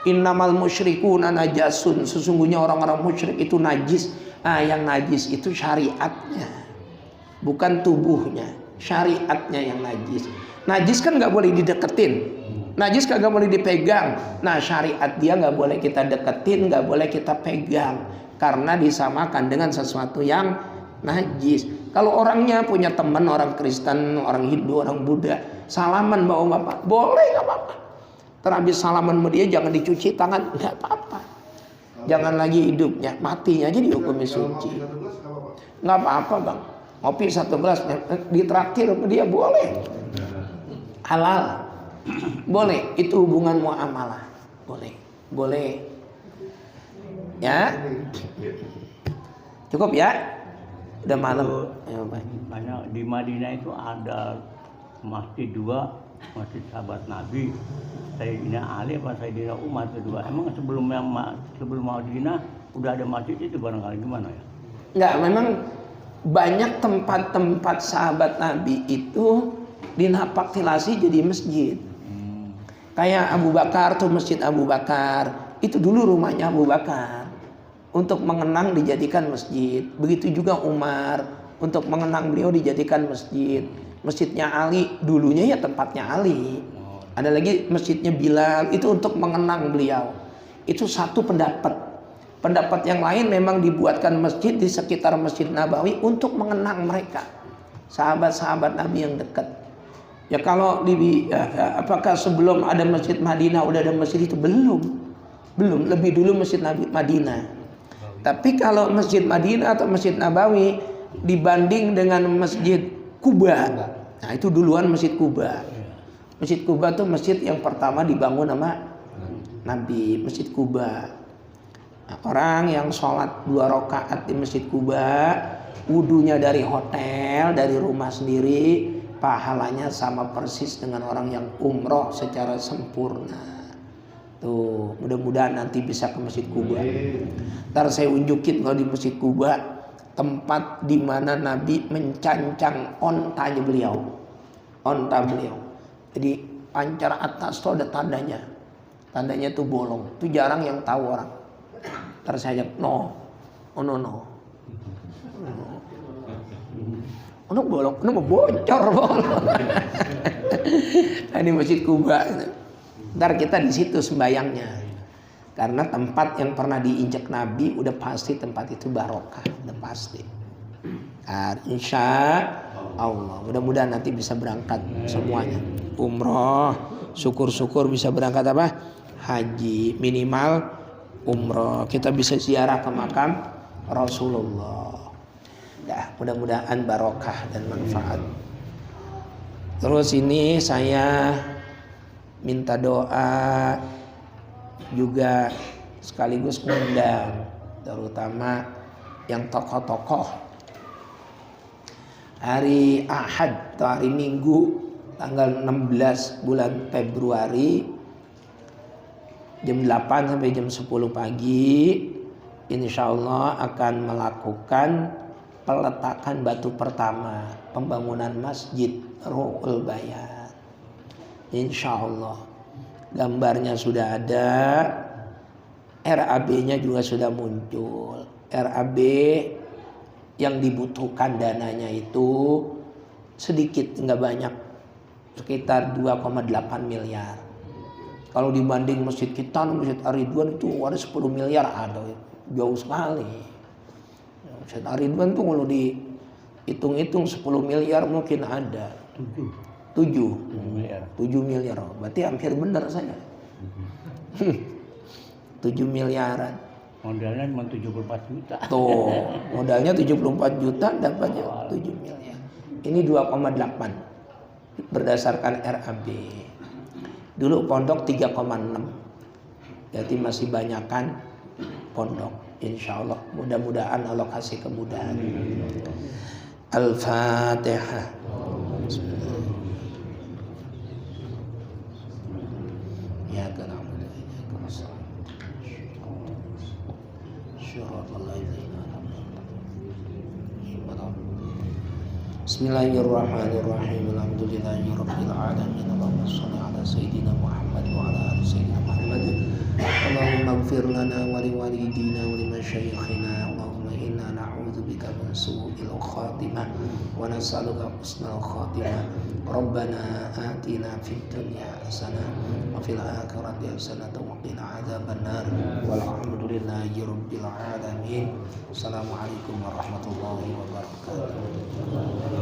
innamal musyrikuna najasun, sesungguhnya orang-orang musyrik itu najis. Nah, yang najis itu syariatnya, bukan tubuhnya. Syariatnya yang najis. Najis kan nggak boleh dideketin, najis kagak boleh dipegang. Nah, syariat dia nggak boleh kita deketin, nggak boleh kita pegang, karena disamakan dengan sesuatu yang najis. Kalau orangnya punya teman orang Kristen, orang Hindu, orang Buddha, salaman bawa bapak, boleh nggak apa-apa. Terhabis salaman sama dia jangan dicuci tangan, nggak apa-apa. Jangan lagi hidupnya, matinya aja dihukumnya suci. Nggak apa-apa bang. Ngopi 1 gelas ditraktir dia boleh, halal, boleh. Itu hubungan muamalah, boleh ya. Cukup ya, udah malam. Banyak di Madinah itu ada masjid 2 masjid sahabat Nabi Sayyidina Ali apa Sayyidina Umar kedua. Emang sebelum Madinah udah ada masjid itu barangkali gimana ya? Enggak, memang banyak tempat-tempat sahabat Nabi itu dinapaktilasi jadi masjid. Kayak Abu Bakar tuh masjid Abu Bakar, itu dulu rumahnya Abu Bakar. Untuk mengenang dijadikan masjid. Begitu juga Umar, untuk mengenang beliau dijadikan masjid. Masjidnya Ali dulunya ya tempatnya Ali. Ada lagi masjidnya Bilal, itu untuk mengenang beliau. Itu satu pendapat. Pendapat yang lain memang dibuatkan masjid di sekitar Masjid Nabawi untuk mengenang mereka, sahabat-sahabat Nabi yang dekat. Ya kalau apakah sebelum ada Masjid Madinah udah ada masjid itu? Belum, lebih dulu Masjid Madinah. Tapi kalau Masjid Madinah atau Masjid Nabawi dibanding dengan Masjid Kuba, nah itu duluan Masjid Kuba. Masjid Kuba itu masjid yang pertama dibangun sama Nabi, Masjid Kuba. Nah, orang yang sholat 2 rakaat di Masjid Kuba, wudunya dari hotel, dari rumah sendiri, pahalanya sama persis dengan orang yang umroh secara sempurna. Tuh, mudah-mudahan nanti bisa ke Masjid Kuba. Ntar saya unjukin kalau di Masjid Kuba, tempat di mana Nabi mencancang ontanya beliau. Onta beliau. Jadi pancar atas itu ada tandanya. Tandanya tuh bolong. Itu jarang yang tahu orang. Ntar saya ajak, no. Bolong, bocor bolong. Ini Masjid Kuba. Ntar kita di situ sembayangnya. Karena tempat yang pernah diinjak Nabi udah pasti tempat itu barokah, udah pasti. Insya Allah, mudah-mudahan nanti bisa berangkat semuanya. Umroh, syukur-syukur bisa berangkat apa? Haji, minimal umroh. Kita bisa ziarah ke makam Rasulullah. Ya, mudah-mudahan barokah dan manfaat. Terus ini saya minta doa juga sekaligus mengundang terutama yang tokoh-tokoh. Hari Ahad atau hari Minggu tanggal 16 bulan Februari jam 8 sampai jam 10 pagi insya Allah akan melakukan peletakan batu pertama pembangunan Masjid Ruhul Bayan. Insya Allah gambarnya sudah ada, RAB-nya juga sudah muncul. RAB yang dibutuhkan dananya itu sedikit, nggak banyak, sekitar 2,8 miliar. Kalau dibanding masjid kita, Masjid Ar-Ridwan itu ada 10 miliar ada, jauh sekali. Masjid Ar-Ridwan tuh kalau dihitung-hitung 10 miliar mungkin ada. 7 miliar. Berarti hampir benar saya. 7 miliaran. Modalnya cuma 74 juta. Tuh, modalnya 74 juta dapatnya 7 miliar. Ini 2,8 berdasarkan RAB. Dulu pondok 3,6. Jadi masih banyakan pondok. Insya Allah, mudah-mudahan Allah kasih kemudahan. Al-Fatihah. Ya kana Bismillahirrahmanirrahim. Alhamdulillahirabbil alamin. Allahumma shalli ala sayyidina Muhammad wa ala ali sayyidina Muhammad. Allahumma ighfir lana wa liwalidina wa limasyayikhina. Allahumma inna na'udzubika min su'il khatimah wa nas'aluka husnal khatimah. Rabbana atina fid dunya hasanah wa fil akhirati hasanah wa qina adzabannar. Walhamdulillahi rabbil alamin. Assalamualaikum warahmatullahi wabarakatuh.